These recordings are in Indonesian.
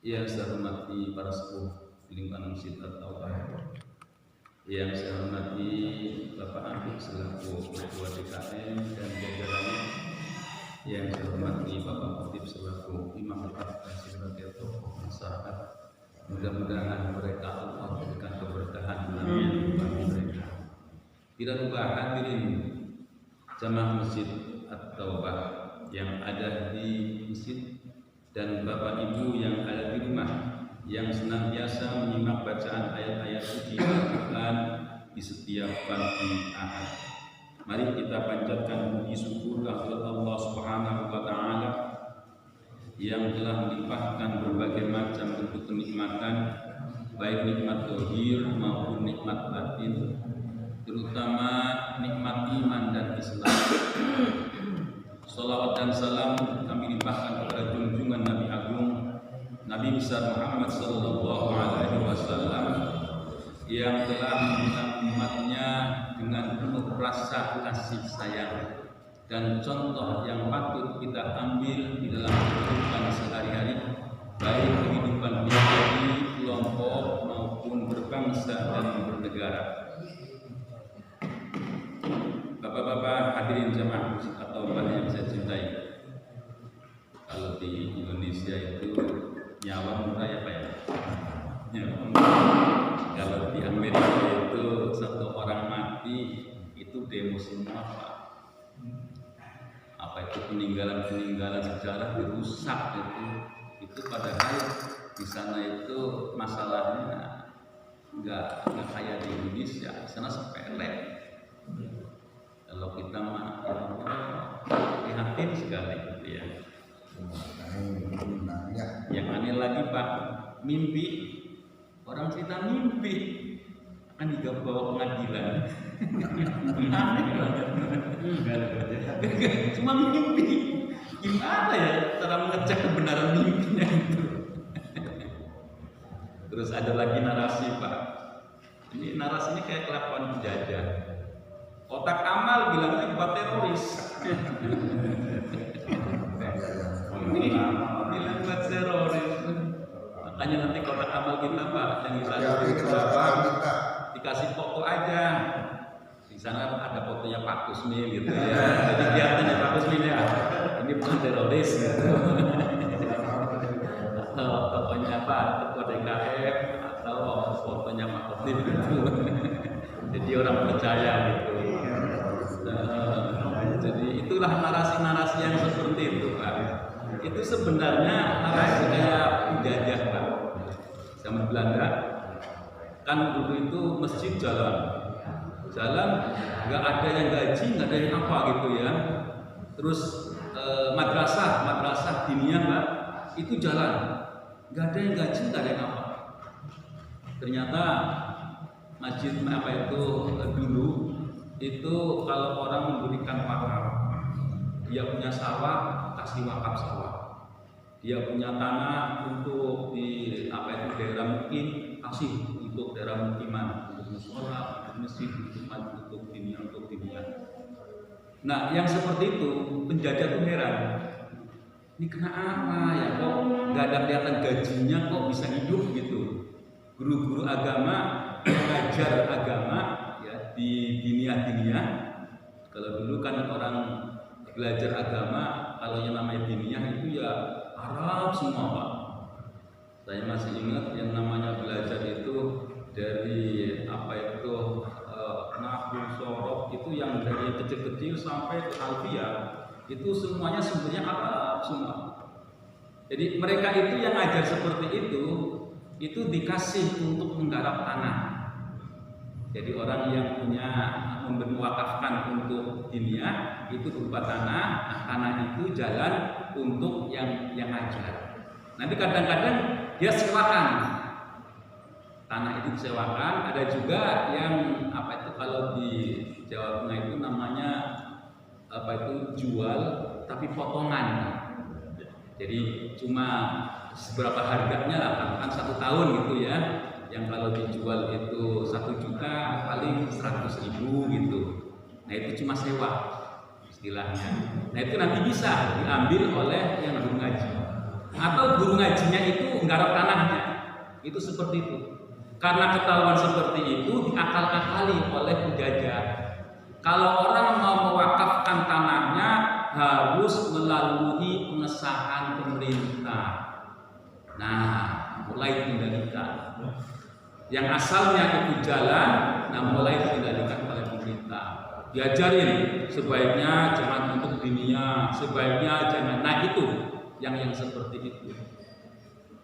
Yang saya hormati para sepuh lingkungan Masjid At-Taubah, yang saya hormati Bapak Andik selaku Ketua DKM dan jajarannya, yang saya hormati Bapak Khatib selaku Imam Tetap dan sebagai tokoh masyarakat. Mudah-mudahan mereka Allah berikan keberkahan bagi mereka. Tidak lupa hadirin jamaah Masjid At-Taubah yang ada di masjid dan Bapak Ibu yang ada di rumah yang senantiasa menyimak bacaan ayat-ayat suci Al-Quran di setiap pagi Ahad. Mari kita panjatkan puji syukur kepada Allah Subhanahu wa taala yang telah melimpahkan berbagai macam bentuk kenikmatan, baik nikmat zahir maupun nikmat batin, terutama nikmat iman dan Islam. Salawat dan salam kami limpahkan kepada junjungan Nabi Agung Nabi besar Muhammad sallallahu alaihi wasallam yang telah membina umatnya dengan penuh rasa kasih sayang dan contoh yang patut kita ambil di dalam kehidupan sehari-hari, baik kehidupan pribadi, kelompok maupun berbangsa dan bernegara. Bapak-bapak hadirin jamaah Masjid At-Taubah yang saya cintai, kalau di Indonesia Indonesia itu nyawa murah ya Pak ya. Nyawa murah. Kalau di Amerika itu satu orang mati itu demo semua Pak. Apa itu peninggalan sejarah dirusak itu padahal di sana itu masalahnya nggak kayak di Indonesia, di sana sepele. Kalau kita mah prihatin sekali gitu ya. Yang aneh lagi Pak, mimpi orang cerita mimpi akan dibawa pengadilan. Aneh banget. Cuma mimpi. Gimana ya cara mengecek kebenaran mimpinya itu? Terus ada lagi narasi Pak. Ini narasinya kayak kelakuan penjajah. Otak amal bilangnya buat teroris. Ini bilang buat teroris. Makanya nanti kotak amal kita Pak yang kita dikasih foto aja. Di sana ada fotonya Pak Kusmil gitu ya. Jadi kelihatannya Pak Kusmil ya. Ini bukan teroris gitu. Atau fotonya Pak Ketua DKM atau fotonya Pak Khotib gitu. Jadi orang percaya gitu. Jadi itulah narasi-narasi yang seperti itu Pak. Itu sebenarnya narasi kayak penjajah Pak. Zaman Belanda kan dulu itu masjid jalan nggak ada yang gaji, nggak ada yang apa gitu ya. Terus madrasah diniyah Pak itu jalan, nggak ada yang gaji, nggak ada yang apa. Ternyata masjid apa itu dulu itu kalau orang memberikan wakaf, dia punya sawah kasih wakaf sawah, dia punya tanah untuk di apa itu daerah mukim kasih untuk daerah mukiman, untuk musola, untuk masjid, untuk dunia. Nah yang seperti itu penjajah tuh heran, ini kenapa ya kok nggak ada kelihatan gajinya kok bisa hidup gitu. Guru-guru agama mengajar agama ya di diniyah. Kalau dulu kan orang belajar agama kalau yang namanya diniyah itu ya Arab semua Pak. Saya masih ingat yang namanya belajar itu dari apa itu nahwu sorof itu yang dari kecil-kecil sampai ke alfiyah itu semuanya sumbernya Arab semua. Jadi mereka itu yang ajar seperti itu dikasih untuk menggarap tanah. Jadi orang yang punya mewakafkan untuk diniyah itu berupa tanah, tanah itu jalan untuk yang ajar. Nanti kadang-kadang dia sewakan tanah itu disewakan. Ada juga yang apa itu kalau di Jawa Tengah itu namanya apa itu jual tapi potongan. Jadi cuma seberapa harganya lah, kan 1 tahun gitu ya. Yang kalau dijual itu 1 juta paling 100.000 gitu. Nah itu cuma sewa istilahnya. Nah itu nanti bisa diambil oleh yang guru ngaji. Atau guru ngajinya itu nggarap tanahnya. Itu seperti itu. Karena ketahuan seperti itu diakal-akali oleh penjajah. Kalau orang mau mewakafkan tanahnya harus melalui pengesahan pemerintah. Nah, mulai dikendalikan. Yang asalnya itu jalan, nah mulai dikendalikan oleh pemerintah. Diajarin sebaiknya jangan untuk diniyah, sebaiknya jangan. Nah itu yang seperti itu.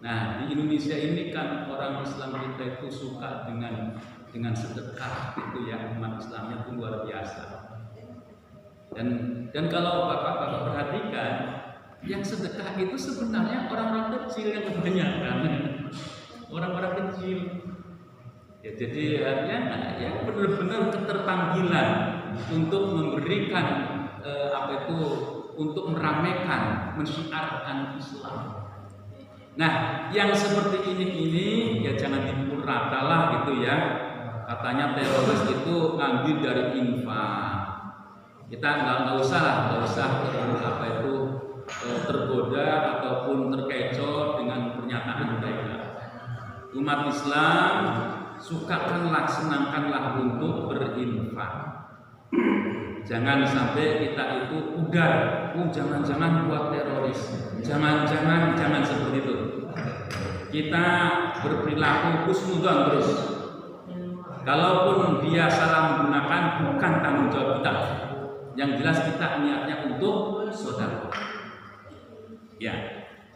Nah di Indonesia ini kan orang Islam kita itu suka dengan sedekah itu ya, umat Islamnya itu luar biasa. Dan kalau bapak perhatikan, yang sedekah itu sebenarnya orang-orang kecil yang kebanyakan, orang-orang kecil. Ya jadi ya benar-benar keterpanggilan untuk memberikan untuk meramaikan, mensyiarkan Islam. Nah, yang seperti ini ya jangan dipukul rata lah gitu ya. Katanya teroris itu ngambil dari infak. Kita nggak usah tergoda ataupun terkecoh dengan pernyataan mereka. Umat Islam sukakanlah, senangkanlah untuk berinfak. Jangan sampai kita itu pudar, jangan-jangan buat teroris, jangan seperti itu. Kita berperilaku husnudzon terus. Kalaupun dia salah menggunakan, bukan tanggung jawab kita. Yang jelas kita niatnya untuk saudara. Ya,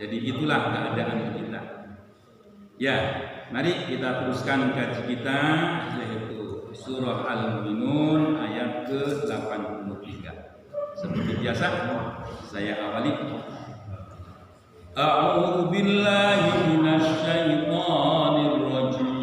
jadi itulah keadaan kita. Ya, mari kita teruskan kaji kita, yaitu surah Al-Mu'minun ayat ke-83. Seperti biasa, saya awali. A'udzu billahi minasy syaithanir rajim.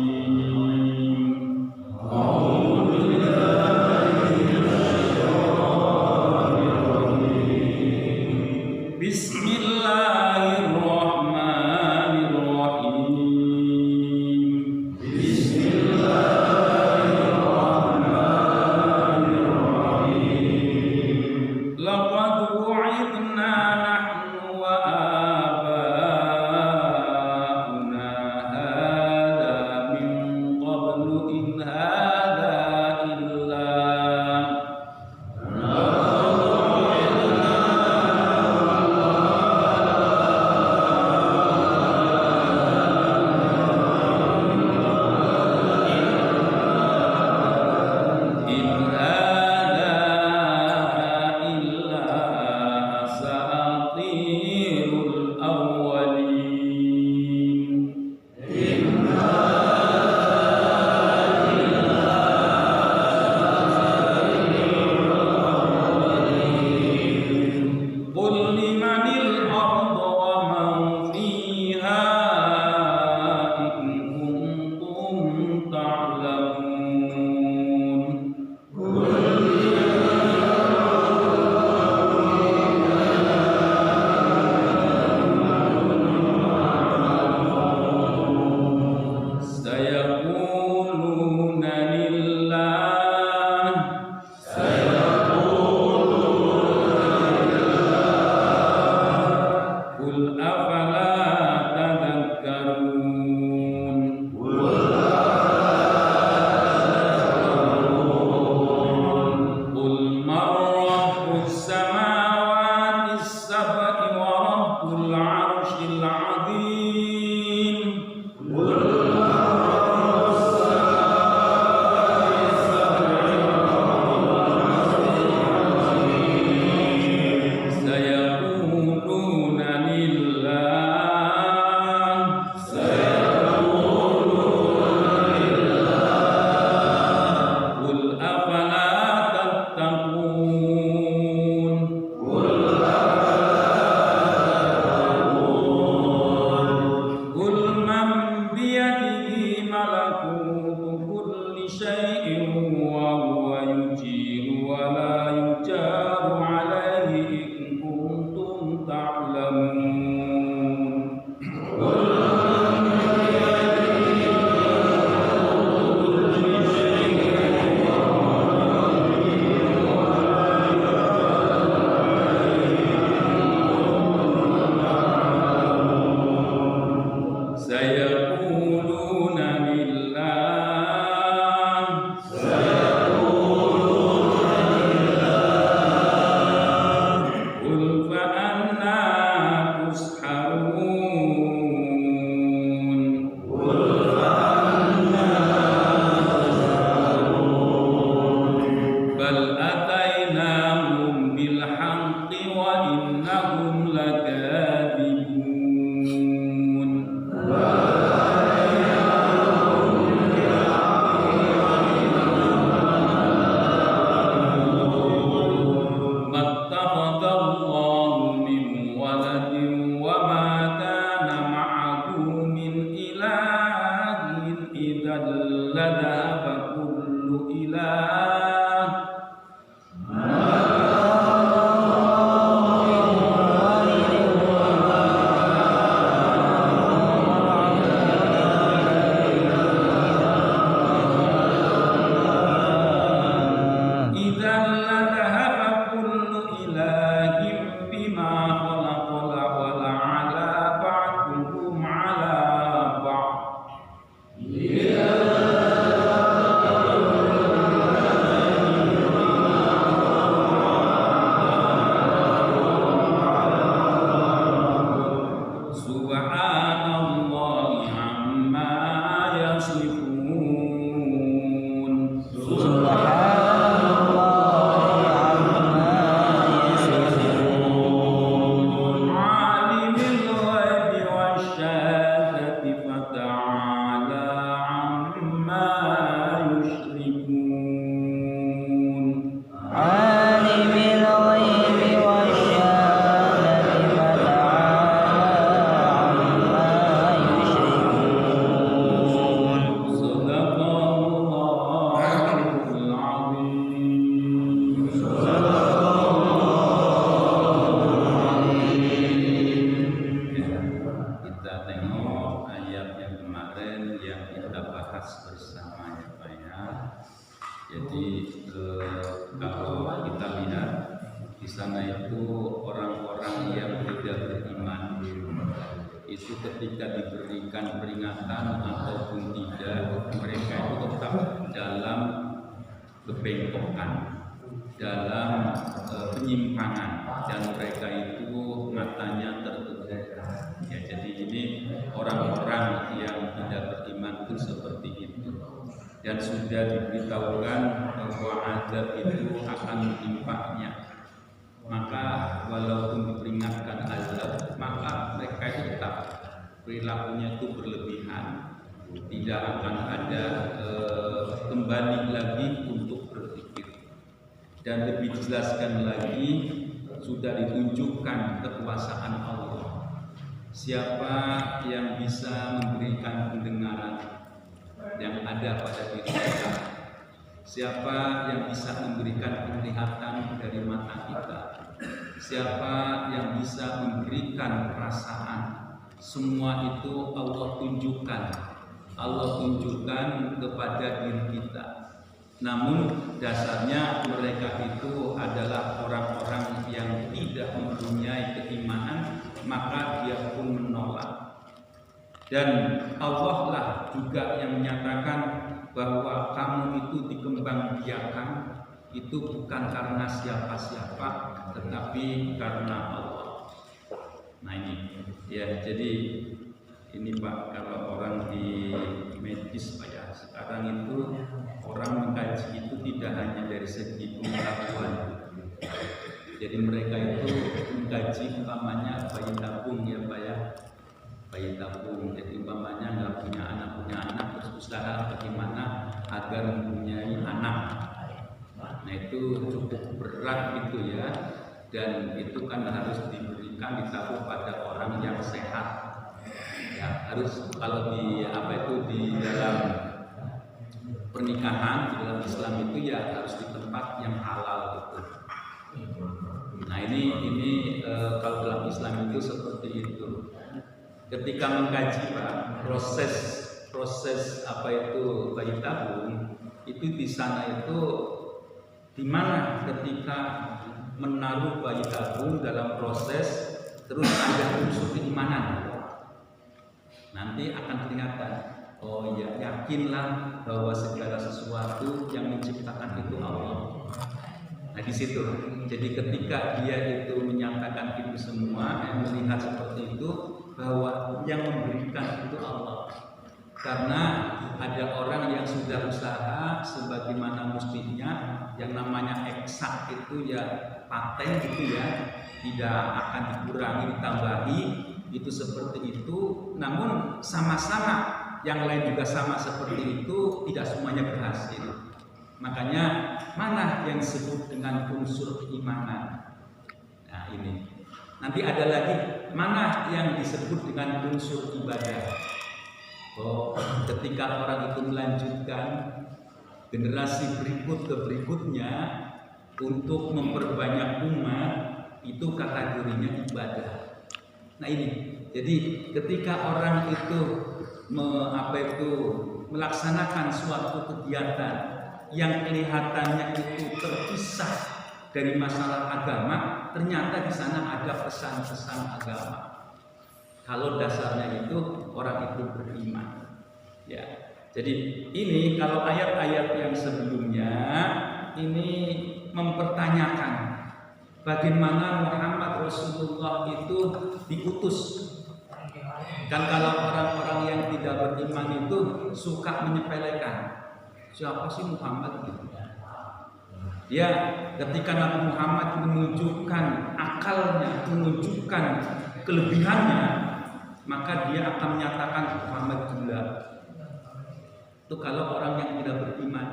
Subhanallahi amma yasifun. Subhanallahi amma yasifun. Alimul ghaibi wasyahadati fata'ala amma yusyrikun. Alimil ghaibi wasyahadati fata'ala amma yusyrikun. Sadaqallahul azim. Kita tengok ayat yang kemarin yang kita bahas bersama ya Pak ya. Jadi kalau kita lihat di sana itu orang-orang yang tidak beriman itu ketika diberikan peringatan ataupun tidak, mereka itu tetap dalam kebengkokan, dalam penyimpangan, dan mereka itu matanya tertutup. Ya, jadi ini orang-orang yang tidak beriman itu seperti itu, dan sudah diberitahukan bahwa azab itu akan menimpanya. Maka walaupun diperingatkan azab, maka mereka itu tetap perilakunya itu berlebihan, tidak akan ada kembali lagi untuk berpikir. Dan lebih dijelaskan lagi, sudah ditunjukkan kekuasaan Allah. Siapa yang bisa memberikan pendengaran yang ada pada diri kita? Siapa yang bisa memberikan penglihatan dari mata kita? Siapa yang bisa memberikan perasaan? Semua itu Allah tunjukkan. Allah tunjukkan kepada diri kita. Namun dasarnya mereka itu adalah orang-orang yang tidak mempunyai keimanan, maka dia pun menolak. Dan Allah lah juga yang menyatakan bahwa kamu itu dikembangbiakan itu bukan karena siapa-siapa, tetapi karena Allah. Nah ini ya, jadi ini Pak, kalau orang di medis Pak ya, sekarang itu orang mengkaji itu tidak hanya dari segi pengetahuan. Jadi mereka itu mengkaji umpamanya bayi tabung ya Pak ya, bayi tabung. Jadi umpamanya nggak punya anak, terus usaha bagaimana agar mempunyai anak. Nah itu cukup berat gitu ya, dan itu kan harus diberikan ditaruh pada orang yang sehat. Ya, harus kalau di di dalam pernikahan di dalam Islam itu ya harus di tempat yang halal gitu. Nah ini kalau dalam Islam itu seperti itu. Ketika mengkaji Pak, proses bayi tabung itu di sana itu di mana ketika menaruh bayi tabung dalam proses terus ada unsur keimanan. Nanti akan kelihatan, oh ya, yakinlah bahwa segala sesuatu yang menciptakan itu Allah. Nah di situ, jadi ketika dia itu menyatakan itu semua, yang melihat seperti itu, bahwa yang memberikan itu Allah. Karena ada orang yang sudah usaha sebagaimana mestinya, yang namanya eksak itu ya paten gitu ya, tidak akan dikurangi ditambahi. Itu seperti itu, namun sama-sama yang lain juga sama seperti itu, tidak semuanya berhasil. Makanya mana yang disebut dengan unsur keimanan? Nah ini. Nanti ada lagi mana yang disebut dengan unsur ibadah. Oh, ketika orang itu melanjutkan generasi berikut ke berikutnya untuk memperbanyak umat, itu kategorinya ibadah. Nah ini, jadi ketika orang itu melaksanakan suatu kegiatan yang kelihatannya itu terpisah dari masalah agama, ternyata di sana ada pesan-pesan agama. Kalau dasarnya itu orang itu beriman, ya. Jadi ini kalau ayat-ayat yang sebelumnya ini mempertanyakan bagaimana Muhammad Rasulullah itu diutus Kan kalau orang-orang yang tidak beriman itu suka menyepelekan. Siapa sih Muhammad gitu? Ya, ketika Nabi Muhammad menunjukkan akalnya, menunjukkan kelebihannya, maka dia akan menyatakan Muhammad gila. Itu kalau orang yang tidak beriman.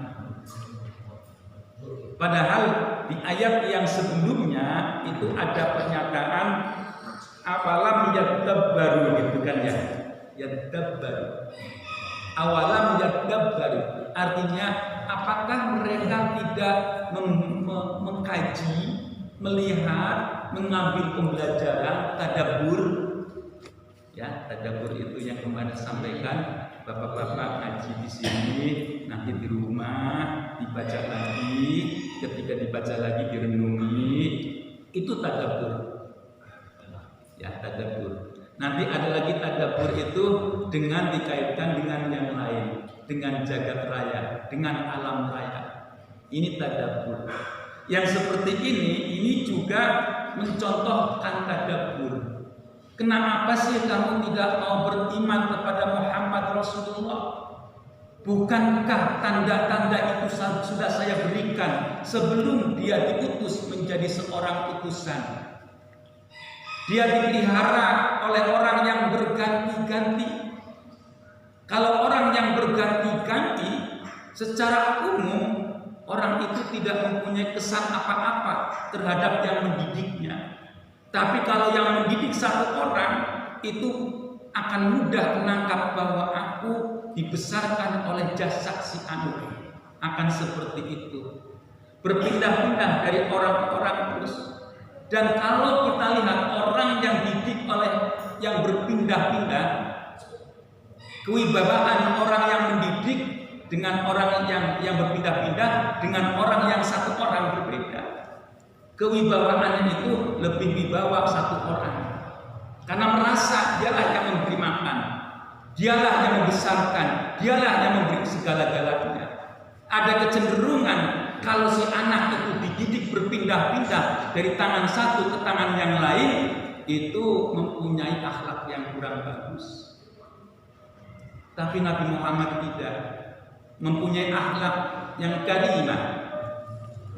Padahal di ayat yang sebelumnya itu ada pernyataan awalam yadabbaru gitu kan ya. Yadabbaru. Awalam yadabbaru. Artinya apakah mereka tidak mengkaji, melihat, mengambil pembelajaran, tadabbur? Ya, tadabbur itu yang kemarin sampaikan. Bapak-bapak ngaji di sini, nanti di rumah dibaca lagi, ketika dibaca lagi direnungi, itu tadabbur. Ya, tadabbur. Nanti ada lagi tadabbur itu dengan dikaitkan dengan yang lain, dengan jagat raya, dengan alam raya. Ini tadabbur. Yang seperti ini juga mencontohkan tadabbur. Kenapa sih kamu tidak mau beriman kepada Muhammad Rasulullah? Bukankah tanda-tanda itu sudah saya berikan sebelum dia diutus menjadi seorang utusan? Dia dipelihara oleh orang yang berganti-ganti. Kalau orang yang berganti-ganti, secara umum orang itu tidak mempunyai kesan apa-apa terhadap yang mendidiknya. Tapi kalau yang mendidik satu orang itu akan mudah menangkap bahwa aku dibesarkan oleh jasa si anu. Akan seperti itu. Berpindah-pindah dari orang-orang terus. Dan kalau kita lihat orang yang dididik oleh yang berpindah-pindah, kewibawaan orang yang mendidik dengan orang yang berpindah-pindah dengan orang yang satu orang berbeda. Kewibawaannya itu lebih wibawa satu orang, karena merasa dialah yang memberi makan, dialah yang membesarkan, dialah yang memberi segala-galanya. Ada kecenderungan kalau si anak itu dididik berpindah-pindah dari tangan satu ke tangan yang lain, itu mempunyai akhlak yang kurang bagus. Tapi Nabi Muhammad tidak, mempunyai akhlak yang karimah.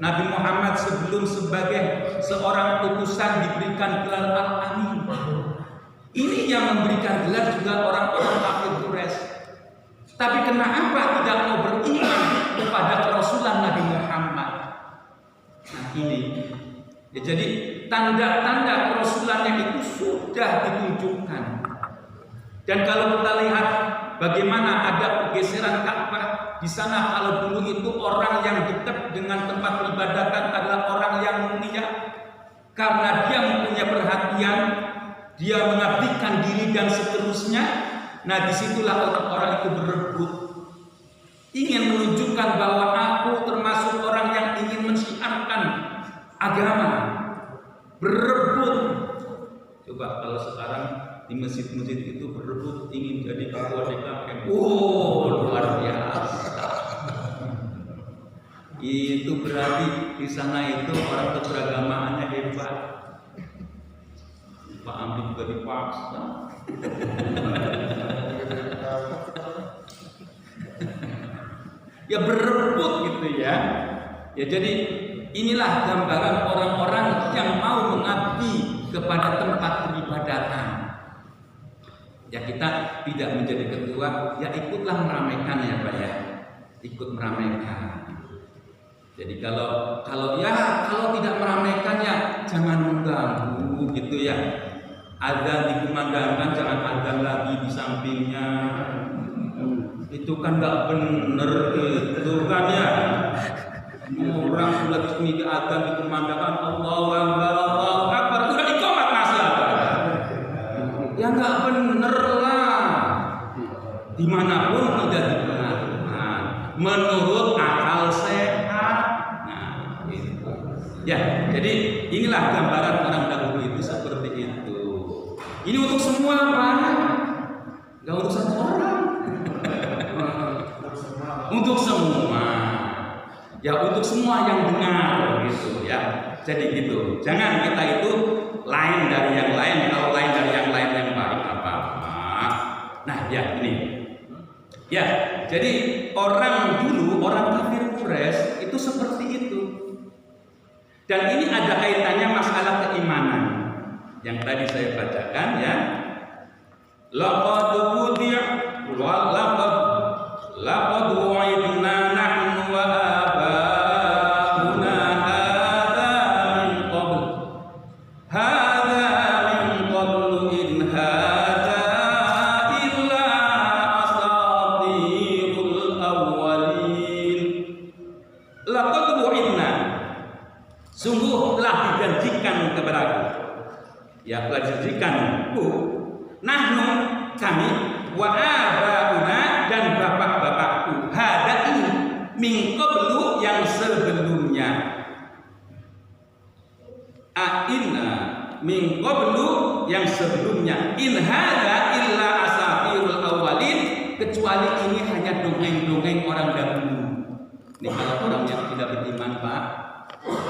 Nabi Muhammad sebelum sebagai seorang utusan diberikan gelar Al-Amin. Ini yang memberikan gelar juga orang-orang kafir Quraisy. Tapi kenapa tidak mau beriman kepada kerasulan Nabi Muhammad? Nah ini. Ya, jadi tanda-tanda kerasulannya itu sudah ditunjukkan. Dan kalau kita lihat bagaimana ada pergeseran Ka'bah. Di sana kalau dulu itu orang yang dekat dengan tempat peribadatan adalah orang yang mulia. Karena dia mempunyai perhatian, dia mengabdikan diri dan seterusnya. Nah disitulah orang-orang itu berebut, ingin menunjukkan bahwa aku termasuk orang yang ingin mensiarkan agama. Berebut. Coba kalau sekarang di masjid-masjid itu berebut ingin jadi ketua DKM. Luar biasa. Itu berarti di sana itu orang keberagamaannya hebat. Pak Amdi juga dipaksa. Ya berebut gitu ya. Ya jadi inilah gambaran orang-orang yang mau mengabdi kepada tempat peribadatan. Ya kita tidak menjadi ketua, ya ikutlah meramaikan ya Pak ya, ikut meramaikan. Jadi kalau tidak meramaikan ya jangan mengganggu gitu ya. Adzan dikumandangkan jangan adzan lagi di sampingnya. Itu kan nggak bener itu kan ya. Orang sudah di adzan dikumandangkan Allahu Akbar Allahu Akbar sudah iqamat masih ada. Ya nggak bener lah. Dimanapun tidak dibenarkan menurut akal sehat. Nah, itu. Ya, jadi inilah gambaran orang dahulu itu seperti itu. Ini untuk semua Pak, nggak untuk satu orang. Untuk semua. Ya untuk semua yang dengar gitu ya. Jadi gitu. Jangan kita itu lain dari yang lain. Kalau lain dari yang lain yang baik apa-apa. ya ini. Ya, jadi orang dulu, orang kafir Quraisy itu seperti itu. Dan ini ada kaitannya masalah keimanan yang tadi saya bacakan ya. Laqad wudi'a wa laqad wa'idna nahnu wa aba'una hadza min qablu in hadza illa asatirul awwalin. Laqad wu'idna, sungguh telah dijanjikan kepadaku, ya telah dijanjikanku, nahnu kami, wa abauna dan bapak-bapakku, hada ini min qablu yang sebelumnya, inna min qablu yang sebelumnya, in hada illa asatirul awwalin, kecuali ini hanya dongeng-dongeng orang dahulu. Ini kalau orang yang tidak beriman Pak,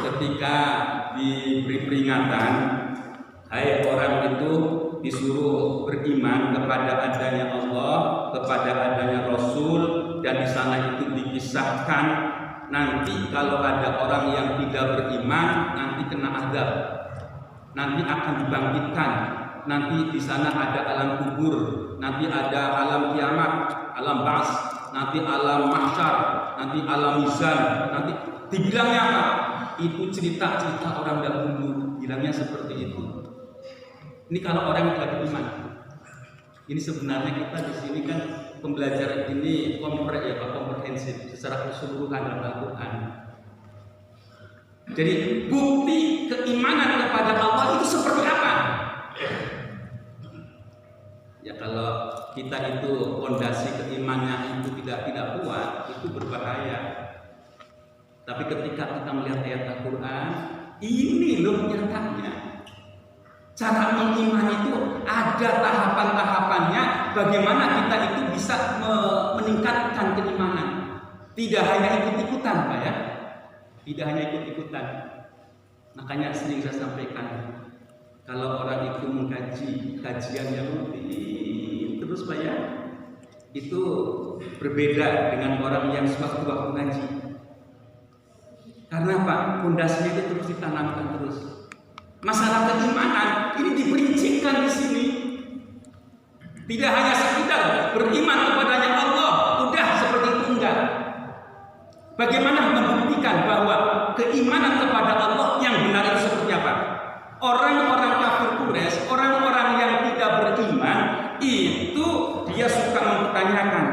ketika diberi peringatan, hai orang itu disuruh beriman kepada adanya Allah, kepada adanya Rasul, dan di sana itu dikisahkan nanti kalau ada orang yang tidak beriman nanti kena azab, nanti akan dibangkitkan, nanti di sana ada alam kubur, nanti ada alam kiamat, alam ba'ats, nanti alam mahsyar, nanti alam mizan, nanti dibilangnya apa? Itu cerita-cerita orang dahulu, bilangnya seperti itu. Ini kalau orang yang tidak beriman. Ini sebenarnya kita di sini kan pembelajaran ini komprehensif secara keseluruhan dalam Al-Quran. Jadi bukti keimanan kepada Allah itu seperti apa? Ya kalau kita itu fondasi keimanannya itu tidak kuat, itu berbahaya. Tapi ketika kita melihat ayat Al-Quran, ini loh nyatanya. Cara mengimani itu ada tahapan-tahapannya, bagaimana kita itu bisa meningkatkan keimanan. Tidak hanya ikut-ikutan Pak ya. Tidak hanya ikut-ikutan. Makanya sering saya sampaikan, kalau orang itu mengkaji kajian yang rutin terus Pak ya, itu berbeda dengan orang yang sewaktu-waktu ngaji. Karena Pak, pondasinya itu terus ditanamkan terus. Masalah keimanan ini diperincikan di sini. Tidak hanya sekedar beriman kepadanya Allah, udah seperti itu enggak. Bagaimana membuktikan bahwa keimanan kepada Allah yang benar itu seperti apa? Orang-orang kafir Quraisy, orang-orang yang tidak beriman itu dia suka mempertanyakan.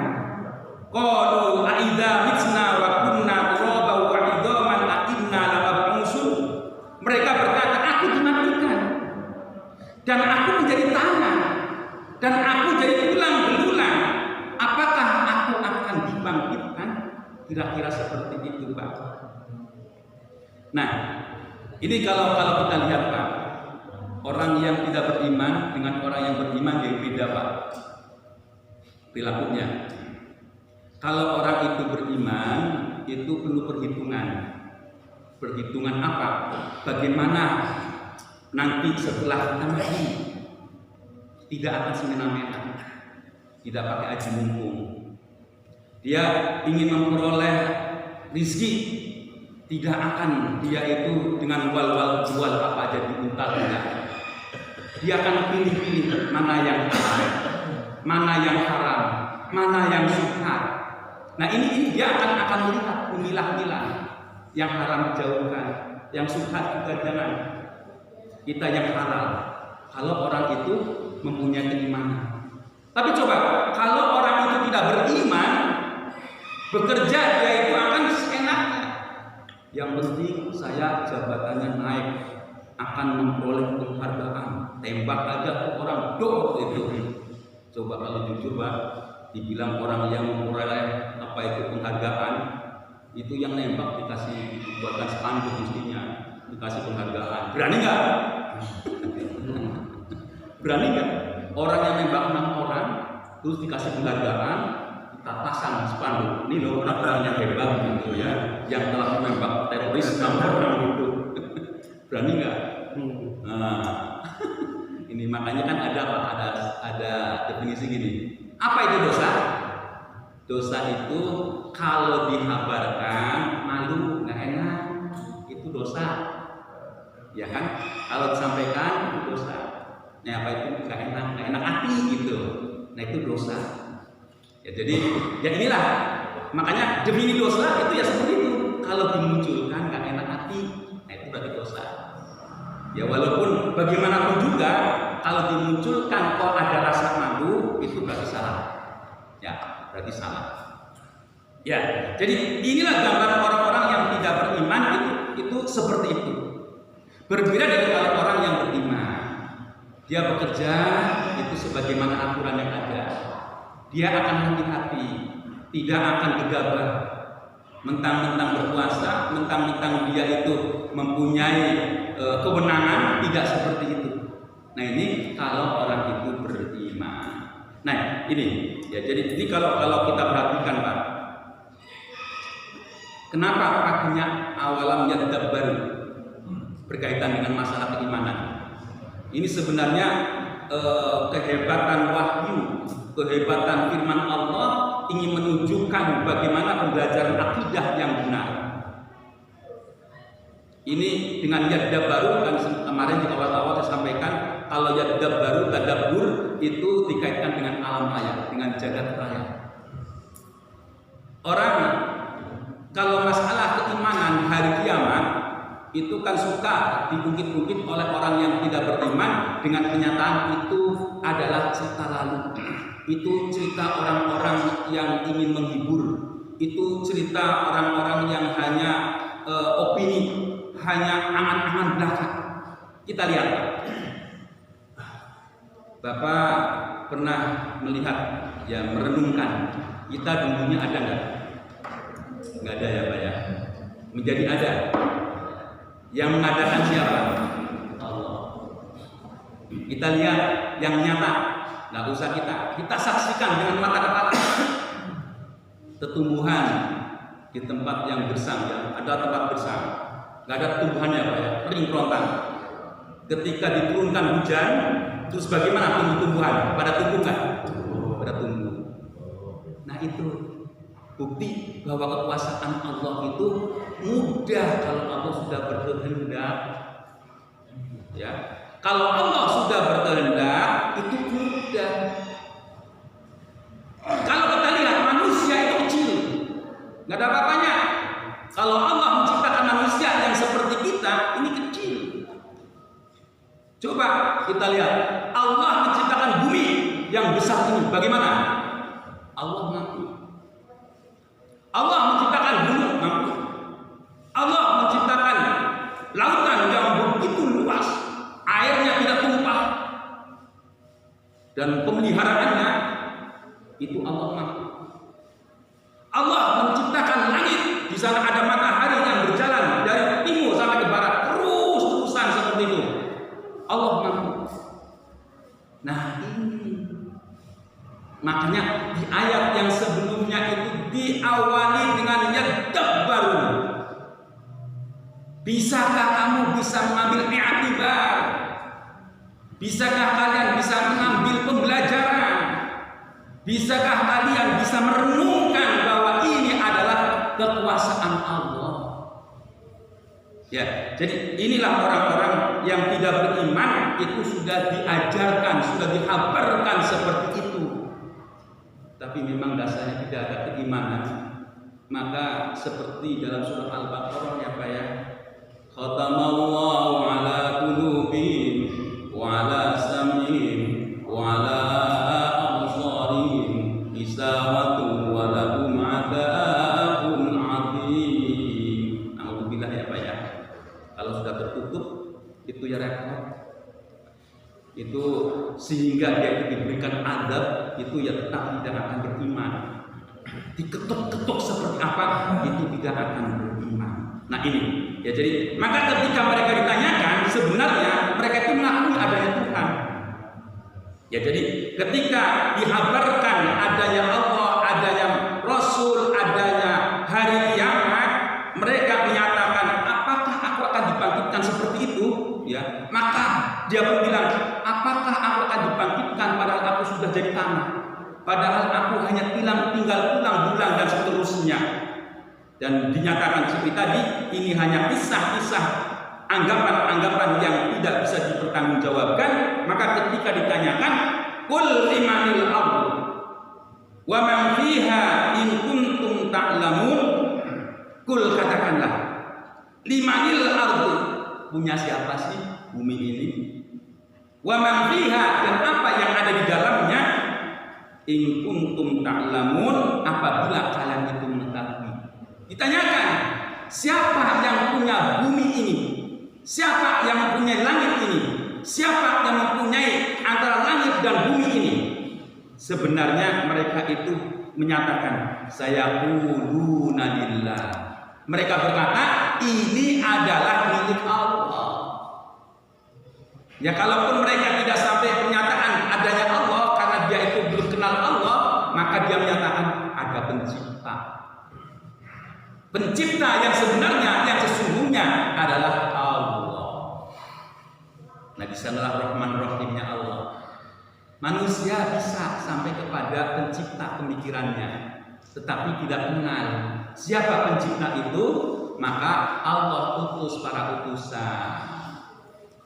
Qalu a'idza mitna wa kunna turaba wa 'idhaman a inna lamab'usun. Mereka berkata, aku dimatikan dan aku menjadi tanah dan aku jadi tulang belulang. Apakah aku akan dibangkitkan? Kira-kira seperti itu Pak. Nah, ini kalau kita lihat Pak, orang yang tidak beriman dengan orang yang beriman yang beda Pak perilakunya. Kalau orang itu beriman itu penuh perhitungan. Perhitungan apa? Bagaimana nanti setelah kita mati tidak akan semena-mena, tidak pakai aji mumpung. Dia ingin memperoleh rizki, tidak akan dia itu dengan wal-wal jual apa aja diuntal tidak. Dia akan pilih-pilih mana yang halal, mana yang haram, mana yang syubhat. Nah ini dia akan melihat, memilah-milah. Yang haram dijauhkan, yang syubhat juga jangan. Kita yang halal. Kalau orang itu mempunyai keimanan. Tapi coba, kalau orang itu tidak beriman, bekerja dia itu akan seenaknya. Yang penting saya jabatannya naik, akan memperoleh penghargaan. Tembak aja ke orang dor itu. Coba kalau jujur Pak, dibilang orang yang memperoleh apa itu penghargaan, itu yang nembak dikasih buatan spanduk mestinya, dikasih penghargaan. Berani nggak? Berani nggak? Orang yang nembak 6 orang terus dikasih penghargaan, kita pasang spanduk. Ini loh orang yang hebat gitu ya, yang telah menembak teroris 6 orang itu. Berani nggak? Nah, ini Ini makanya kan ada definisi gini. Apa itu dosa? Dosa itu kalau dihabarkan malu, nggak enak, itu dosa. Ya kan? Kalau disampaikan itu dosa. Nah, apa itu nggak enak hati gitu. Nah, itu dosa. Ya, jadi ya inilah. Makanya definisi dosa itu ya seperti itu. Kalau dimunculkan nggak enak hati, nah itu berarti dosa. Ya walaupun bagaimanapun juga kalau dimunculkan kok ada rasa malu, itu berarti salah. Ya, berarti salah. Ya, jadi inilah gambaran orang-orang yang tidak beriman itu seperti itu. Berbeda dari orang yang beriman. Dia bekerja itu sebagaimana aturan yang ada. Dia akan hati-hati, tidak akan gegabah. Mentang-mentang berpuasa, mentang-mentang dia itu mempunyai kewenangan, tidak seperti itu. Nah, ini kalau orang itu beriman. Nah, ini ya, jadi ini kalau kita perhatikan, Pak. Kenapa pakainya awalam yadabbaru berkaitan dengan masalah keimanan? Ini sebenarnya kehebatan wahyu, kehebatan firman Allah ingin menunjukkan bagaimana pembelajaran akidah yang benar. Ini dengan yadabbaru kan kemarin di awal-awal saya sampaikan kalau yadabbaru tadabbur itu dikaitkan dengan alam raya, dengan jagat raya. Orang kalau masalah keimanan hari kiamat itu kan suka diungkit-ungkit oleh orang yang tidak beriman dengan kenyataan itu adalah cerita lalu. Itu cerita orang-orang yang ingin menghibur. Itu cerita orang-orang yang hanya opini, hanya angan-angan belaka. Kita lihat, Bapak pernah melihat, ya merenungkan, kita dulunya ada nggak? Nggak ada ya, Pak ya. Menjadi ada. Yang mengadakan siapa? Allah. Kita lihat yang nyata, nggak usah kita saksikan dengan mata kepala. Tumbuhan di tempat yang gersang, ya ada tempat gersang, nggak ada tumbuhannya, Pak ya, kering kerontang. Ketika diturunkan hujan, terus bagaimana tumbuh-tumbuhan? Pada tumbuh nggak? Pada tumbuh. Nah itu bukti bahwa kekuasaan Allah itu mudah kalau Allah sudah berkehendak. Ya, kalau Allah sudah berkehendak itu mudah. Kalau kita lihat manusia itu kecil, nggak ada apa-apanya. Kalau Allah menciptakan manusia yang seperti kita, ini kecil. Coba kita lihat, Allah menciptakan bumi yang besar ini, bagaimana? Allah mampu. Allah menciptakan gunung, mampu. Allah menciptakan lautan yang begitu luas, airnya tidak tumpah, dan pemeliharaannya itu Allah mampu. Allah menciptakan langit, di sana ada matahari yang berjalan dari timur sampai ke barat, terus-terusan seperti itu. Allah mampu. Nah ini makanya di ayat yang sebelumnya itu diawali dengan yadabbaru. Bisakah kamu bisa mengambil i'tibar? Bisakah kalian bisa mengambil pembelajaran? Bisakah kalian bisa merenungkan bahwa ini adalah kekuasaan Allah? Ya, jadi inilah orang-orang yang tidak beriman itu sudah diajarkan, sudah dihabarkan seperti itu. Tapi memang dasarnya tidak ada keimanan. Maka seperti dalam surah Al-Baqarah ya Pak ya, khatamallahu ala qulubihim wa ala sam'ihim wa ala absarihim isawatu wa lahum 'adzabun 'adzim. Alhamdulillah ya Pak ya. Kalau sudah tertutup itu ya repot. Itu sehingga dia diberikan adab itu ya tetap tidak akan beriman. Diketuk-ketuk seperti apa itu tidak akan beriman. Nah ini ya, jadi maka ketika mereka ditanyakan sebenarnya mereka itu mengakui adanya Tuhan. Ya jadi ketika dihabarkan adanya Allah, adanya Rasul, adanya hari kiamat, mereka menyatakan apakah aku akan dibangkitkan seperti itu? Ya, maka dia pun bilang, apakah padahal aku hanya tinggal pulang dan seterusnya. Dan dinyatakan seperti tadi, ini hanya kisah-kisah, anggapan-anggapan yang tidak bisa dipertanggungjawabkan. Maka ketika ditanyakan, qul limanil ardu wa man fiha in kuntum ta'lamun, qul katakanlah, limanil ardu, punya siapa sih bumi ini? Wa man fiha, dan apa yang ada di dalamnya? In kuntum ta'lamun, apabila kalian itu mengetahui. Ditanyakan, siapa yang punya bumi ini? Siapa yang mempunyai langit ini? Siapa yang mempunyai antara langit dan bumi ini? Sebenarnya mereka itu menyatakan, sayaquluna lillah. Mereka berkata, ini adalah milik Allah. Ya, kalaupun mereka tidak sampai pernyataan adanya Allah, karena dia itu belum kenal Allah, maka dia menyatakan ada pencipta. Pencipta yang sebenarnya, yang sesungguhnya adalah Allah. Nah, di sanalah Rahman Rahimnya Allah. Manusia bisa sampai kepada pencipta pemikirannya, tetapi tidak kenal siapa pencipta itu. Maka Allah utus para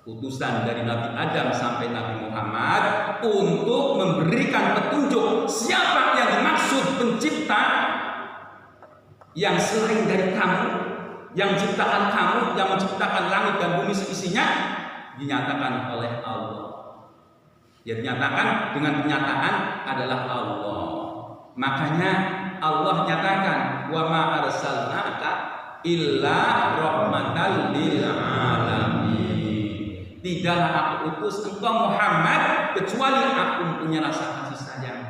utusan dari Nabi Adam sampai Nabi Muhammad untuk memberikan petunjuk siapa yang dimaksud pencipta yang selain dari kamu, yang menciptakan kamu, yang menciptakan langit dan bumi seisinya, dinyatakan oleh Allah. Ya, dinyatakan dengan kenyataan adalah Allah. Makanya Allah nyatakan, wa ma arsalnaka illa rahmatan lil alamin. Tidaklah aku utus engkau Muhammad kecuali aku punya rasa kasih sayang,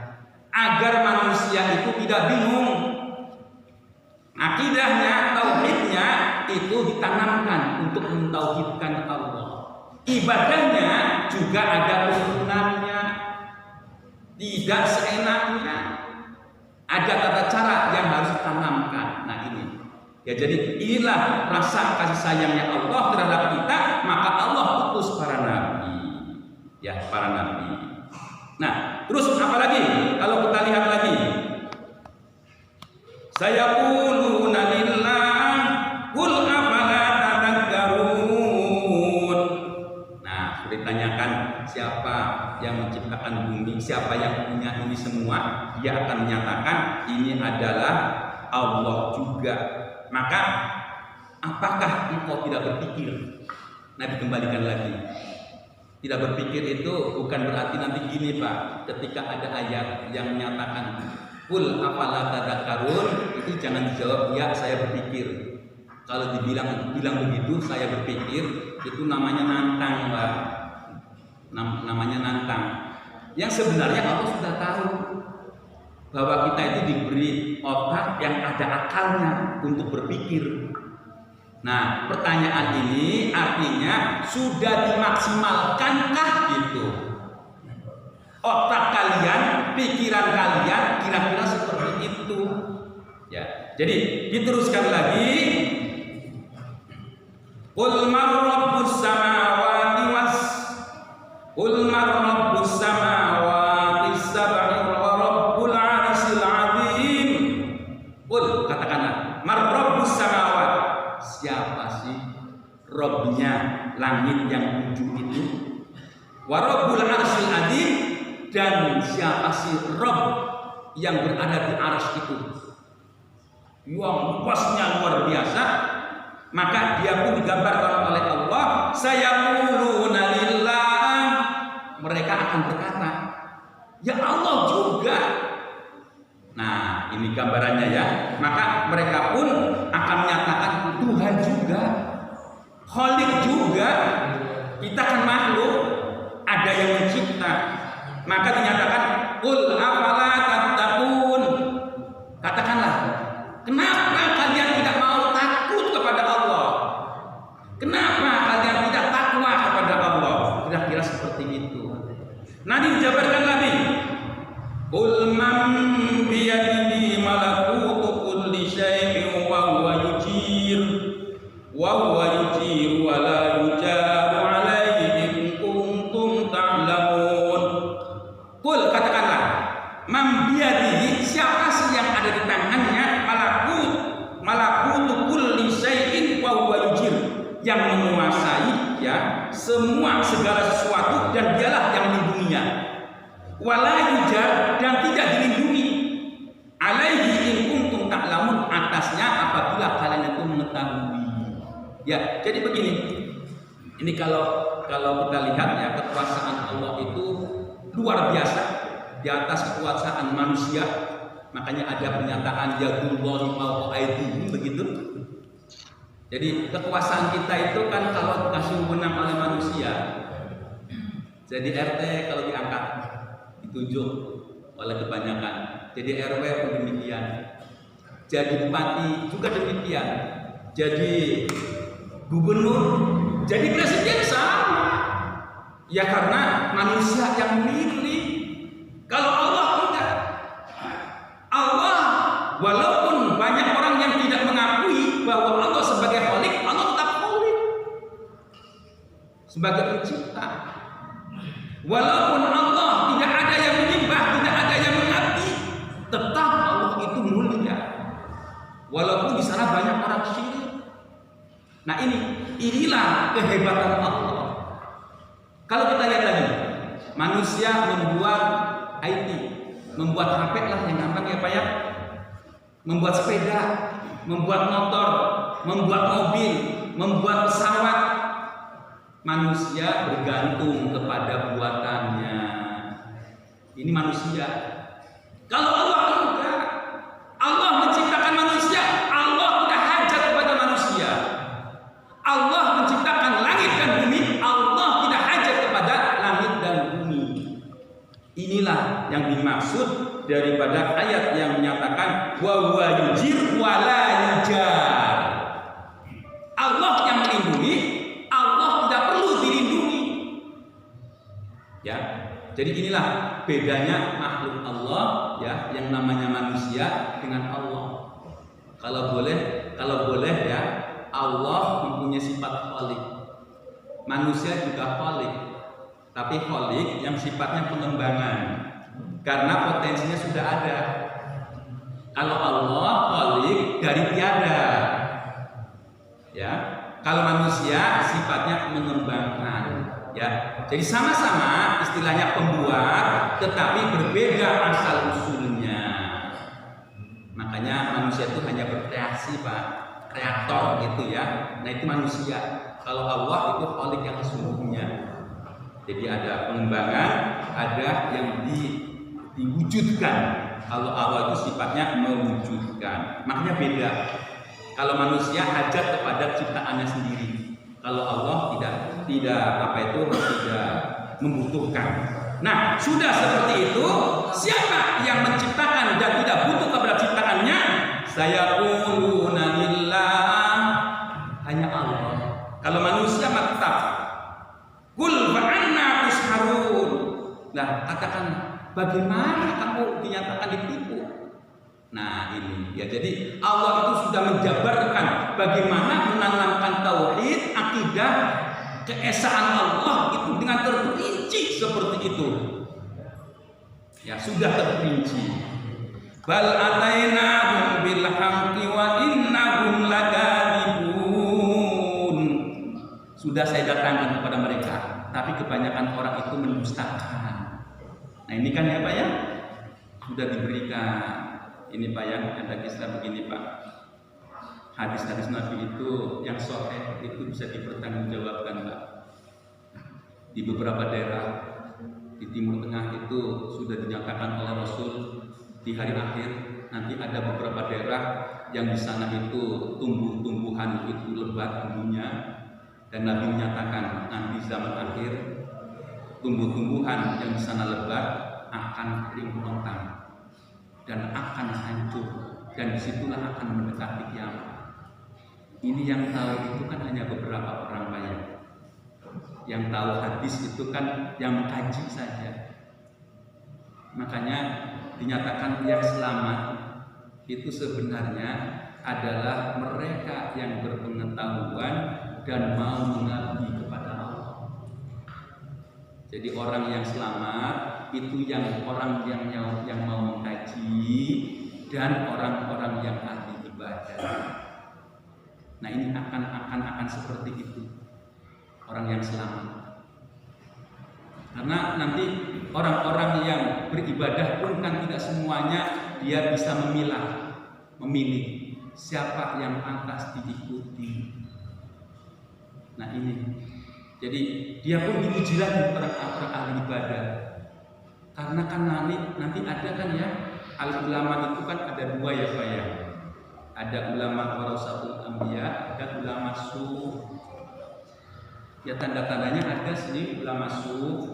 agar manusia itu tidak bingung. Akidahnya, tauhidnya itu ditanamkan untuk mentauhidkan Allah. Ibadahnya juga ada turunannya, tidak seenaknya. Ada tata cara yang harus ditanamkan. Nah ini, ya, jadi inilah rasa kasih sayangnya Allah terhadap kita. Maka Allah utus para nabi, ya, para nabi. Nah, terus apa lagi? Kalau kita lihat lagi, sayaquluna lillah qul afala tadhakkarun. Nah, ditanyakan siapa yang menciptakan bumi, siapa yang punya ini semua, dia akan menyatakan ini adalah Allah juga. Maka apakah engkau tidak berpikir? Nah, dikembalikan lagi. Tidak berpikir itu bukan berarti nanti gini, Pak, ketika ada ayat yang menyatakan qul afala tadhakkarun, itu jangan dijawab ya saya berpikir. Kalau bilang begitu saya berpikir, itu namanya nantang, Pak. Namanya nantang. Yang sebenarnya Allah sudah tahu bahwa kita itu diberi otak yang ada akalnya untuk berpikir. Nah, pertanyaan ini artinya sudah dimaksimalkankah gitu? Otak kalian, pikiran kalian kira-kira seperti itu. Ya, jadi diteruskan lagi. Qul man rabbus samawati Qul man rabbus samawati sab'i wa rabbul 'arsyil 'azim. Qul, katakanlah, man rabbus samawati, siapa sih Rabbnya langit yang 7 itu? Wa rabbul 'arsyil 'azim, dan siapa sih Rabb yang berada di arsy itu? Yang luasnya luar biasa. Maka dia pun digambarkan oleh Allah, sayaquluna lillah. Mereka akan berkata, ya Allah juga. Nah, ini gambarannya ya. Maka mereka pun akan menyatakan Tuhan juga, Khalik juga. Kita kan makhluk, ada yang mencipta. Maka dinyatakan qul afala tattaqun. Katakanlah, kenapa kalian tidak mau takut kepada Allah? Kenapa kalian tidak takwa kepada Allah? Kira-kira seperti itu. Nanti dijabarkan lagi, qul man biyadihi malakutu kulli syai'in wa huwa yujir wa la yujaru alaihi in kuntum ta'lamun. Qul, katakanlah, man Man biyadihi, siapa sih yang ada di tangannya malakutu kulli syai'in wa huwa yujir, yang menguasai ya semua segala sesuatu dan dialah yang melindunginya. Wala yujar, dan tidak dilindungi. Alaihi in kuntum ta'lamun, atasnya apabila kalian itu mengetahui. Ya, jadi begini. Ini kalau kita lihat ya, kekuasaan Allah itu luar biasa di atas kekuasaan manusia. Makanya ada pernyataan yadullahi fawqa aydihim, begitu. Jadi kekuasaan kita itu kan kalau dikasih wewenang oleh manusia. Jadi RT kalau diangkat ditunjuk oleh kebanyakan. Jadi RW pun demikian. Jadi bupati juga demikian. Jadi gubernur, jadi presiden sama. Ya karena manusia yang memilih. Kalau Allah tidak. Allah, walaupun banyak orang yang tidak mengakui bahwa Allah sebagai Khalik, Allah tetap Khalik sebagai pencipta. Walaupun Allah tidak ada yang menyembah, tidak ada yang mengabdi, tetap Allah itu mulia. Walaupun di sana banyak orang syirik. Nah inilah kehebatan Allah. Kalau kita lihat lagi, manusia membuat IT, membuat HP lah yang gampang ya Pak ya, membuat sepeda, membuat motor, membuat mobil, membuat pesawat. Manusia bergantung kepada buatannya. Ini manusia. Kalau Allah enggak, Allah menciptakan manusia, Allah tidak hajat kepada manusia. Allah menciptakan langit dan bumi, Allah tidak hajat kepada langit dan bumi. Inilah yang dimaksud daripada ayat yang menyatakan wa huwa yujir wa la yujar. Allah yang melindungi, Allah tidak perlu dilindungi. Ya. Jadi inilah bedanya makhluk Allah ya, yang namanya manusia dengan Allah. Kalau boleh ya, Allah mempunyai sifat Khalik. Manusia juga Khalik. Tapi Khalik yang sifatnya pengembangan. Karena potensinya sudah ada. Kalau Allah Khalik dari tiada. Ya. Kalau manusia sifatnya mengembangkan. Ya, jadi sama-sama istilahnya pembuat, tetapi berbeda asal usulnya. Makanya manusia itu hanya berkreasi Pak, kreator gitu ya. Nah itu manusia. Kalau Allah itu Khalik yang sesungguhnya. Jadi ada pengembangan, ada yang diwujudkan. Kalau Allah itu sifatnya mewujudkan. Makanya beda. Kalau manusia hajat kepada ciptaannya sendiri. Kalau Allah tidak membutuhkan. Nah, sudah seperti itu, siapa yang menciptakan dan tidak butuh kepada ciptaannya? Sayaquluna lillah, hanya Allah. Kalau manusia mah tetap qul fa anna tusharun. Nah, katakan bagaimana kamu dinyatakan ditipu? Nah ini ya, jadi Allah itu sudah menjabarkan bagaimana menanamkan tauhid, akidah, keesaan Allah itu dengan terperinci seperti itu. Ya sudah terperinci. Bal atainahum bil haqqi wa innahum lakadzibun. Sudah saya datangkan kepada mereka, tapi kebanyakan orang itu mendustakan. Nah ini kan ya Pak ya, sudah diberikan. Ini Pak ya, ada kisah begini Pak. Hadis-hadis Nabi itu yang sahih itu bisa dipertanggungjawabkan Pak. Di beberapa daerah di Timur Tengah itu sudah dinyatakan oleh Rasul di hari akhir nanti ada beberapa daerah yang di sana itu tumbuh-tumbuhan itu lebat bumbunya, dan Nabi menyatakan nanti zaman akhir tumbuh-tumbuhan yang di sana lebat akan kering kerontang dan akan hancur, dan disitulah akan mendekati kiamat. Ini yang tahu itu kan hanya beberapa orang banyak. Yang tahu hadis itu kan yang mengkaji saja. Makanya dinyatakan yang selamat itu sebenarnya adalah mereka yang berpengetahuan dan mau mengabdi kepada Allah. Jadi orang yang selamat itu yang orang yang mau mengkaji dan orang-orang yang ahli ibadah. Nah ini akan seperti itu orang yang selamat. Karena nanti orang-orang yang beribadah pun kan tidak semuanya dia bisa memilih siapa yang pantas diikuti. Nah ini, jadi dia pun diuji lagi orang-orang ahli ibadah. Karena kan nanti ada kan ya, al ulama itu kan ada dua ya Pak ya. Ada ulama warasatul anbiya, ada ulama su. Ya tanda-tandanya ada sini ulama su.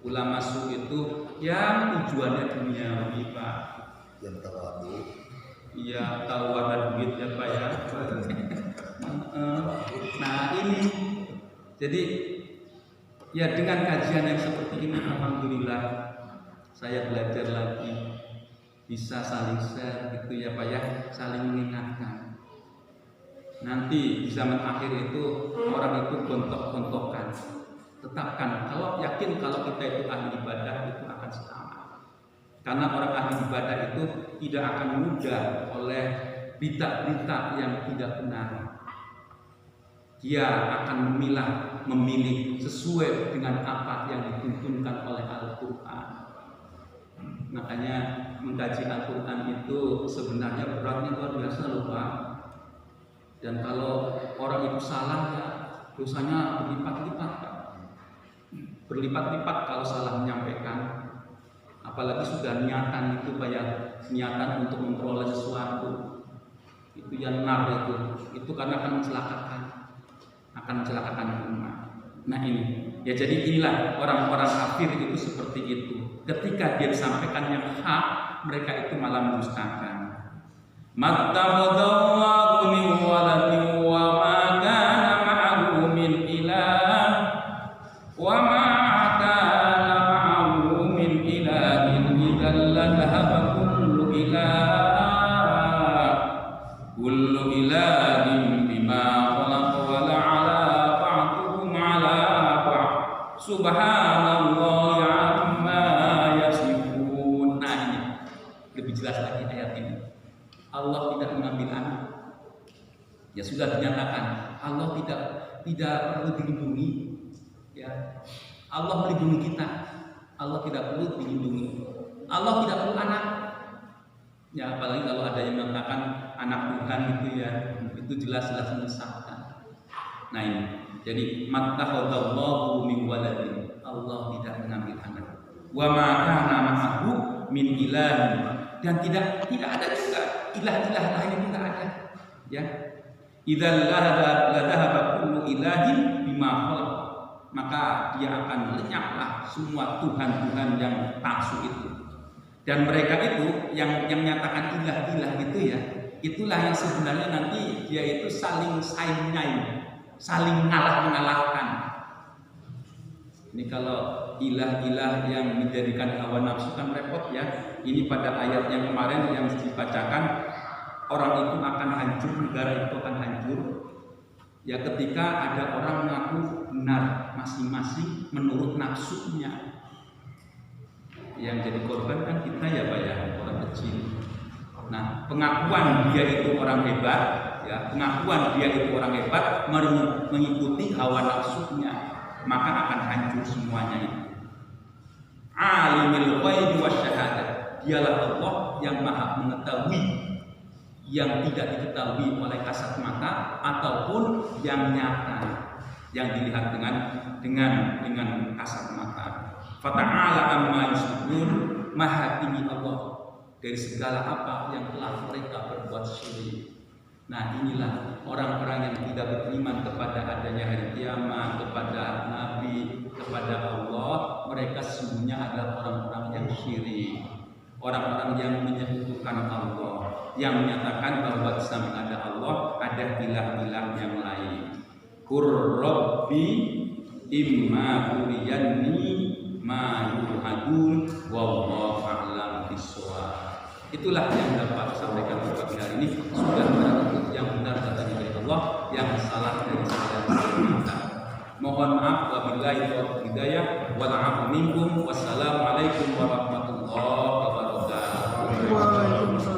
Ulama su itu yang tujuannya duniawi Pak. Yang tahu. Iya tahu ada duit ya Pak ya. Nah ini, jadi ya dengan kajian yang seperti ini alhamdulillah saya belajar lagi, bisa saling share gitu ya Pak ya, saling mengingatkan. Nanti di zaman akhir itu orang itu gontok-gontokan. Tetapkan, kalau yakin kalau kita itu ahli ibadah itu akan selamat. Karena orang ahli ibadah itu tidak akan mudah oleh berita-berita yang tidak benar. Dia akan memilih sesuai dengan apa yang dituntunkan oleh Al-Quran. Makanya mengkaji Al-Quran itu sebenarnya beratnya luar biasa loh Pak. Dan kalau orang itu salah ya dosanya berlipat-lipat Pak. Berlipat-lipat kalau salah menyampaikan. Apalagi sudah niatan itu Pak ya, niatan untuk memperoleh sesuatu. Itu yang nar itu karena akan mencelakakan umat. Nah ini, ya jadi inilah orang-orang kafir itu seperti itu. Ketika dia disampaikan yang hak, mereka itu malah mendustakan. Mattakhadallahu min waladin wa ma kana ma'ahu min ilah wa ma kana ma'ahu min ilahin idzal ladhaba kullu ilahin bima khalaqa wa la'ala ba'duhum 'ala ba'd subhanallah amma yasifun. Nah ini lebih jelas lagi ayat ini. Allah tidak mengambil anak. Ya sudah dinyatakan Allah tidak perlu dilindungi. Ya, Allah melindungi kita. Allah tidak perlu dilindungi. Allah tidak perlu anak. Ya apalagi kalau ada yang mengatakan anak Tuhan gitu ya, itu jelas-jelas menyesatkan. Nah ini, jadi mattakhadallahu min waladin, Allah tidak mengambil anak. Wa ma kana ma'ahu min ilahin, dan tidak ada juga ilah-ilah lain itu tidak ada. Ya, idzal ladhaba kullu ilahin bima khalaq, maka dia akan lenyaplah semua tuhan-tuhan yang palsu itu. Dan mereka itu yang menyatakan ilah-ilah gitu ya, itulah yang sebenarnya nanti dia itu saling saingai, saling mengalahkan. Ini kalau ilah-ilah yang menjadikan hawa nafsu kan repot ya. Ini pada ayat yang kemarin yang dibacakan, orang itu akan hancur, negara itu akan hancur. Ya ketika ada orang mengaku benar masing-masing menurut nafsunya. Yang jadi korban kan kita ya Pak ya, orang kecil. Nah pengakuan dia itu orang hebat, ya pengakuan dia itu orang hebat mengikuti hawa nafsunya, maka akan hancur semuanya itu. Alimul ghaibi wasyahadah, dialah Allah yang maha mengetahui yang tidak diketahui oleh kasat mata ataupun yang nyata, yang dilihat dengan kasat mata. Fata'ala amma yusyrikun, maha tinggi Allah dari segala apa yang telah mereka berbuat syirik. Nah inilah orang-orang yang tidak beriman kepada adanya hari kiamat, kepada Nabi, kepada Allah. Mereka sesungguhnya adalah orang-orang yang syirik, orang-orang yang menyekutukan Allah, yang menyatakan bahwa di samping ada Allah ada ilah-ilah yang lain. Qur rabbi imma turiyanni ma yuhadun wallahu a'lam bishawab. Itulah yang dapat sampaikan pada hari ini. Sudah benar yang benar datangnya dari Allah, yang salah dari saya. Mohon Mohon maaf, wabillahi taufiq hidayah, wal 'afwu minkum. Wassalamualaikum warahmatullahi wabarakatuh. Waalaikumsalam.